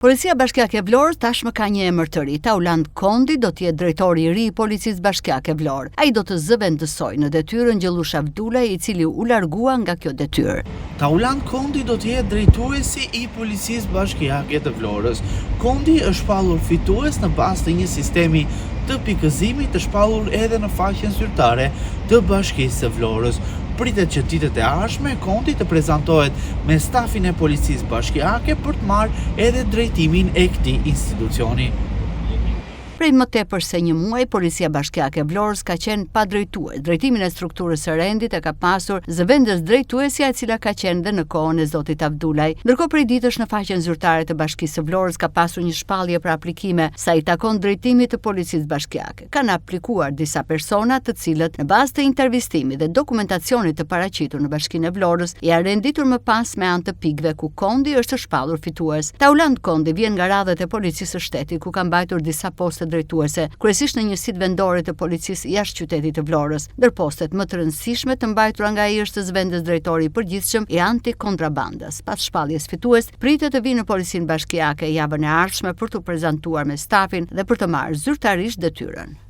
Policia Bashkiake e Vlorës tashmë ka një emër të ri. Tauland Kondi do të jetë drejtori i ri i Policisë Bashkiake e Vlorë. Ai do të zëvendësojë në detyrën Gjellush Avdulaj, i cili u largua nga kjo detyrë. Tauland Kondi do të jetë drejtuesi i Policisë Bashkiake të Vlorës. Kondi është shpallur fitues në bazë të një sistemi të pikëzimit të shpallur edhe në faqen zyrtare të Bashkisë së Vlorës. Pritet që ditët e ardhshme Kondi të prezantohet me stafin e Policisë Bashkiake për të marrë edhe drejtimin e këtij institucioni. Prej më tepër se një muaj, Policia Bashkiake e Vlorës ka qenë pa drejtues. Drejtimin e strukturës së rendit e ka pasur zëvendës drejtuesja, e cila ka qenë dhe në kohën e zotit Avdulaj. Ndërkohë prej ditësh në faqen zyrtare të Bashkisë së Vlorës ka pasur një shpallje për aplikime sa i takon drejtimit të Policisë Bashkiake. Kanë aplikuar disa persona të cilët në bazë të intervistimit dhe dokumentacionit të paraqitur në Bashkinë e Vlorës janë renditur më pas me anë të pikëve ku Kondi është shpallur fitues. Tauland Kondi vjen nga radhët e policisë së shtetit ku ka mbajtur disa poste drejtuese, kryesisht në njësitë vendore të policisë jashtë qytetit të Vlorës. Ndër postet më të rëndësishme të mbajtura nga ai është zëvendës drejtori i përgjithshëm i antikontrabandës. Pas shpalljes fitues, pritet të vinë në Policinë Bashkiake javën e ardhshme për t'u prezantuar me stafin dhe për të marrë zyrtarisht detyrën.